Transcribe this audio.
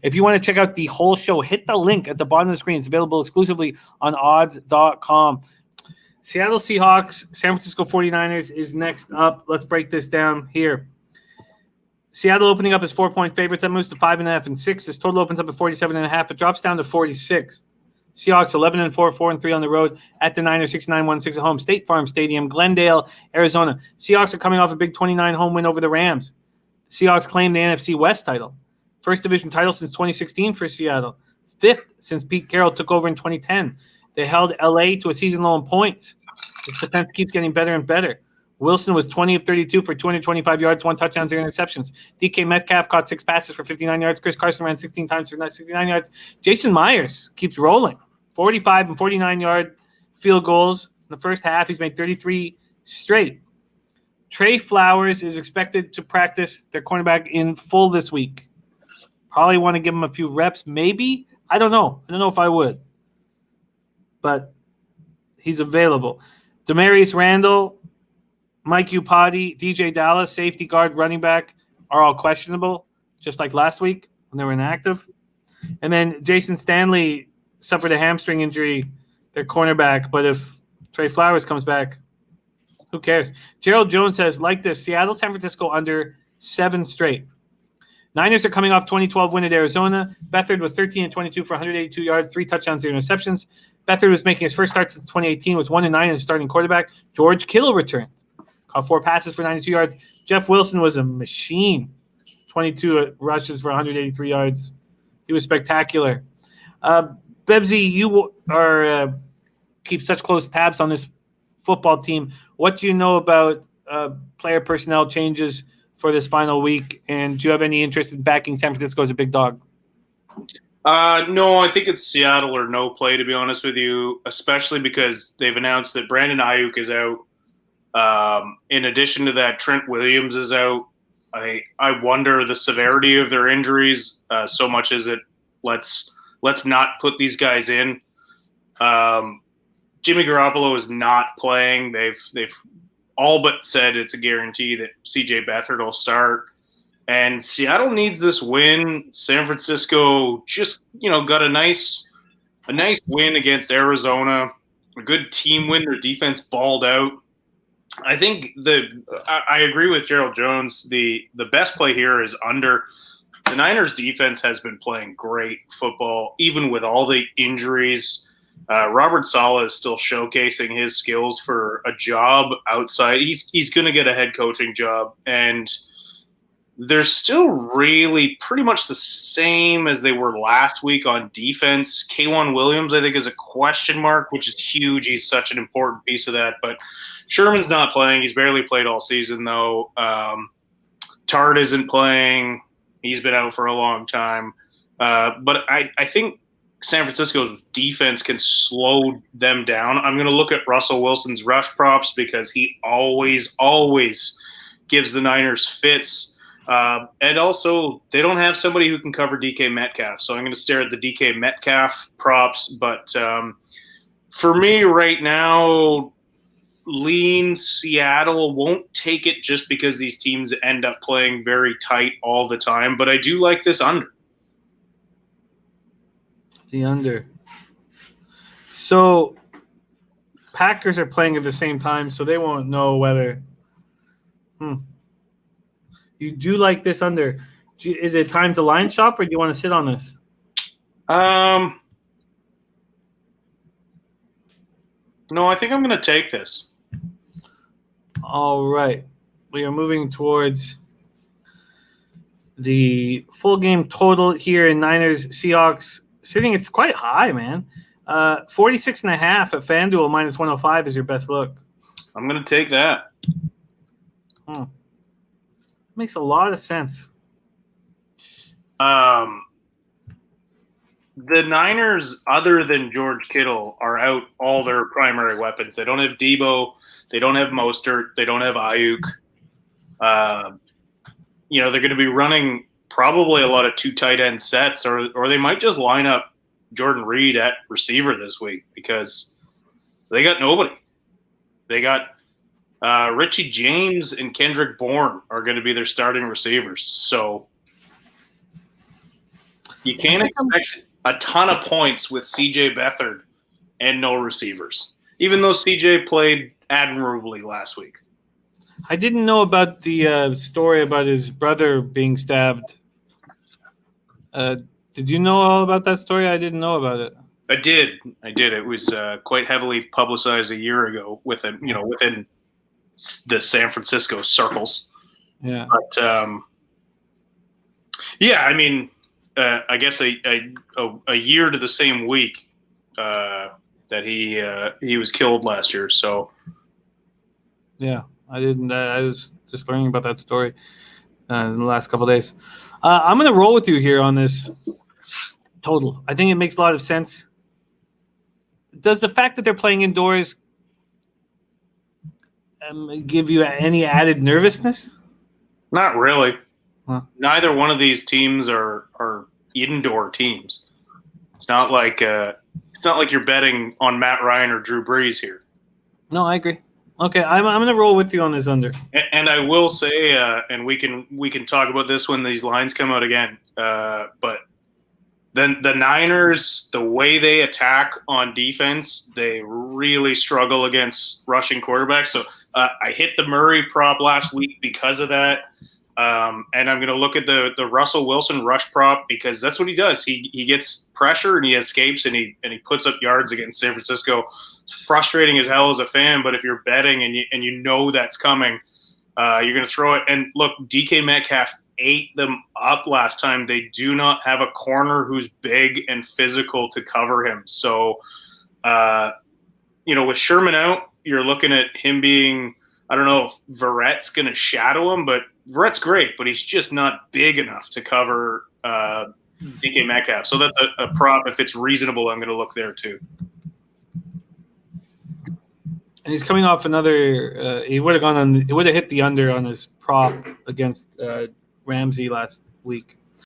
If you want to check out the whole show, hit the link at the bottom of the screen. It's available exclusively on odds.com. Seattle Seahawks, San Francisco 49ers is next up. Let's break this down here. Seattle opening up as 4-point favorites. That moves to 5.5 and 6. This total opens up at 47.5. It drops down to 46. Seahawks 11-4, 4-3 on the road at the Niners, 6-9-1-6 at home. State Farm Stadium, Glendale, Arizona. Seahawks are coming off a big 29 home win over the Rams. Seahawks claim the NFC West title. First division title since 2016 for Seattle. Fifth since Pete Carroll took over in 2010. They held LA to a season low in points. This defense keeps getting better and better. Wilson was 20 of 32 for 225 yards, 1 touchdown, 0 interceptions. DK Metcalf caught 6 passes for 59 yards. Chris Carson ran 16 times for 69 yards. Jason Myers keeps rolling. 45 and 49-yard field goals in the first half. He's made 33 straight. Trey Flowers is expected to practice their cornerback in full this week. Probably want to give him a few reps, maybe. I don't know. I don't know if I would. But he's available. Demarius Randall, Mike Upati, DJ Dallas, safety guard, running back are all questionable, just like last week when they were inactive. And then Jason Stanley suffered a hamstring injury, their cornerback. But if Trey Flowers comes back, who cares? Gerald Jones says, like this, Seattle, San Francisco under 7 straight. Niners are coming off 2012 win at Arizona. Beathard was 13 and 22 for 182 yards, 3 touchdowns, 0 interceptions. Beathard was making his first start since 2018, was 1-9 as a starting quarterback. George Kittle returned. Caught 4 passes for 92 yards. Jeff Wilson was a machine. 22 rushes for 183 yards. He was spectacular. Bebsy, you are keep such close tabs on this football team. What do you know about player personnel changes for this final week? And do you have any interest in backing San Francisco as a big dog? No, I think it's Seattle or no play, to be honest with you, especially because they've announced that Brandon Ayuk is out. In addition to that, Trent Williams is out. I wonder the severity of their injuries so much as it let's not put these guys in. Jimmy Garoppolo is not playing. They've all but said it's a guarantee that CJ Beathard will start. And Seattle needs this win. San Francisco just, got a nice win against Arizona. A good team win. Their defense balled out. I think I agree with Gerald Jones. The best play here is under. The Niners defense has been playing great football, even with all the injuries. Robert Saleh is still showcasing his skills for a job outside. He's going to get a head coaching job, and they're still really pretty much the same as they were last week on defense. K'Wan Williams, I think, is a question mark, which is huge. He's such an important piece of that. But Sherman's not playing. He's barely played all season, though. Tart isn't playing. He's been out for a long time. But I think San Francisco's defense can slow them down. I'm going to look at Russell Wilson's rush props because he always gives the Niners fits. And also, they don't have somebody who can cover DK Metcalf. So I'm going to stare at the DK Metcalf props. But for me right now, lean Seattle. Won't take it just because these teams end up playing very tight all the time. But I do like this under. The under. So Packers are playing at the same time, so they won't know whether you do like this under. Is it time to line shop, or do you want to sit on this? No, I think I'm going to take this. All right. We are moving towards the full game total here in Niners Seahawks. Sitting, it's quite high, man. 46.5 at FanDuel minus 105 is your best look. I'm going to take that. Makes a lot of sense. The Niners, other than George Kittle, are out all their primary weapons. They don't have Debo. They don't have Mostert. They don't have Ayuk. They're going to be running probably a lot of 2 tight end sets, or they might just line up Jordan Reed at receiver this week because they got nobody. They got Richie James and Kendrick Bourne are going to be their starting receivers. So, You can't expect a ton of points with C.J. Beathard and no receivers, even though C.J. played admirably last week. I didn't know about the story about his brother being stabbed. Did you know all about that story? I didn't know about it. I did. It was quite heavily publicized a year ago within the San Francisco circles. Yeah. But yeah, I mean, I guess a year to the same week that he was killed last year. So yeah, I didn't. I was just learning about that story in the last couple of days. I'm going to roll with you here on this total. I think it makes a lot of sense. Does the fact that they're playing indoors give you any added nervousness? not really. Huh. Neither one of these teams are indoor teams. It's not like you're betting on Matt Ryan or Drew Brees here. No, I agree. Okay, I'm going to roll with you on this under. And I will say, and we can talk about this when these lines come out again. But then the Niners, the way they attack on defense, they really struggle against rushing quarterbacks. So I hit the Murray prop last week because of that. And I'm going to look at the Russell Wilson rush prop because that's what he does. He gets pressure and he escapes and he puts up yards against San Francisco. It's frustrating as hell as a fan, but if you're betting and you know that's coming, you're going to throw it. And look, DK Metcalf ate them up last time. They do not have a corner who's big and physical to cover him. So, with Sherman out, you're looking at him being, I don't know if Verrett's going to shadow him, but Verrett's great, but he's just not big enough to cover DK Metcalf. So that's a prop. If it's reasonable, I'm going to look there too. And he's coming off another. He would have hit the under on his prop against Ramsey last week.